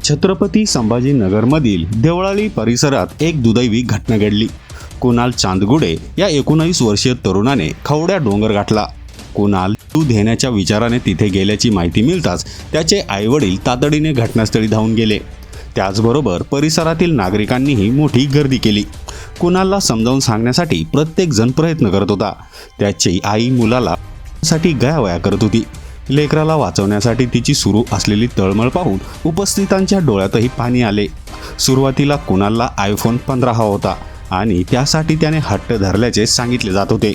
छत्रपती संभाजीनगरमधील देवळाली परिसरात एक दुदैवी घटना घडली। कुणाल चांदगुडे या 19 वर्षीय तरुणाने खवड्या डोंगर गाठला। कुणाल दूध घेण्याच्या विचाराने तिथे गेल्याची माहिती मिळताच त्याचे आईवडील तातडीने घटनास्थळी धावून गेले। त्याचबरोबर परिसरातील नागरिकांनीही मोठी गर्दी केली। कुणालला समजावून सांगण्यासाठी प्रत्येक जण प्रयत्न करत होता। त्याची आई मुलाला साठी गयावया करत होती। लेकराला वाचवण्यासाठी तिची सुरू असलेली तळमळ पाहून उपस्थितांच्या डोळ्यातही पाणी आले। सुरुवातीला कुणालला आयफोन 15 हवा होता आणि त्यासाठी त्याने हट्ट धरल्याचे सांगितले जात होते।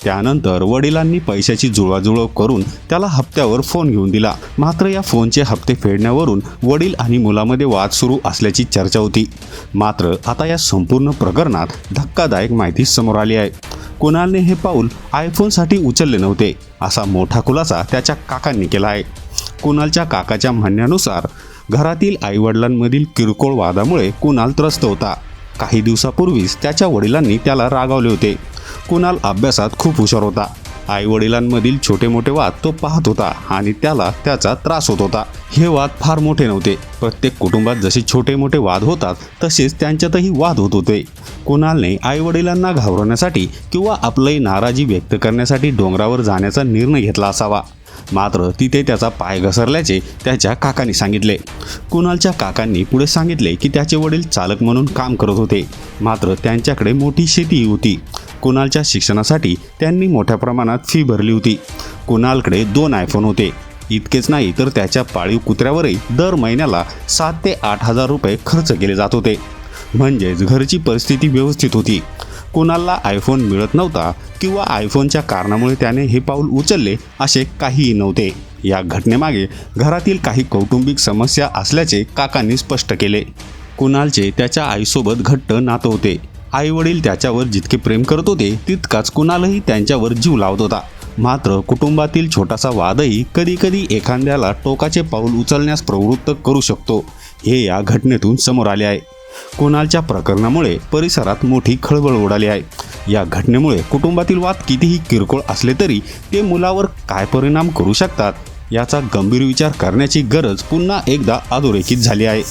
त्यानंतर वडिलांनी पैशाची जुळवाजुळव करून त्याला हप्त्यावर फोन घेऊन दिला। मात्र या फोनचे हप्ते फेडण्यावरून वडील आणि मुलामध्ये वाद सुरू असल्याची चर्चा होती। मात्र आता या संपूर्ण प्रकरणात धक्कादायक माहिती समोर आली आहे। कुणालने हे पाऊल आयफोनसाठी उचलले नव्हते, असा मोठा खुलासा त्याच्या काकांनी केला आहे। कुणालच्या काकाच्या म्हणण्यानुसार घरातील आईवडिलांमधील किरकोळ वादामुळे कुणाल त्रस्त होता। काही दिवसापूर्वीच त्याच्या वडिलांनी त्याला रागावले होते। कुणाल अभ्यासात खूप हुशार होता। आईवडिलांमधील छोटे मोठे वाद तो पाहत होता आणि त्याला त्याचा त्रास होत होता। हे वाद फार मोठे नव्हते। प्रत्येक कुटुंबात जसे छोटे मोठे वाद होतात तसेच त्यांच्यातही वाद होत होते। कुणालने आईवडिलांना घाबरवण्यासाठी किंवा आपली नाराजी व्यक्त करण्यासाठी डोंगरावर जाण्याचा निर्णय घेतला असावा। मात्र तिथे त्याचा पाय घसरल्याचे त्याच्या काकांनी सांगितले। कुणालच्या काकांनी पुढे सांगितले की त्याचे वडील चालक म्हणून काम करत होते, मात्र त्यांच्याकडे मोठी शेती होती। कुणालच्या शिक्षणासाठी त्यांनी मोठ्या प्रमाणात फी भरली होती। कुणालकडे 2 आयफोन होते। इतकेच नाही तर त्याच्या पाळीव कुत्र्यावरही दर महिन्याला 7 ते 8 हजार रुपये खर्च केले जात होते। म्हणजेच घरची परिस्थिती व्यवस्थित होती। कुणालला आयफोन मिळत नव्हता किंवा आयफोनच्या कारणामुळे त्याने हे पाऊल उचलले असे काहीही नव्हते। या घटनेमागे घरातील काही कौटुंबिक समस्या असल्याचे काकांनी स्पष्ट केले। कुणालचे त्याच्या आईसोबत घट्ट नातं होते। आई वडील त्याच्यावर जितके प्रेम करत होते तितकाच कुणालही त्यांच्यावर जीव लावत होता। मात्र कुटुंबातील छोटासा वादही कधी कधी एखाद्याला टोकाचे पाऊल उचलण्यास प्रवृत्त करू शकतो, हे या घटनेतून समोर आले आहे। कुणालच्या प्रकरणामुळे परिसरात मोठी खळबळ उडाली आहे। या घटनेमुळे कुटुंबातील वाद कितीही किरकोळ असले तरी ते मुलावर काय परिणाम करू शकतात याचा गंभीर विचार करण्याची गरज पुन्हा एकदा अधोरेखित झाली आहे।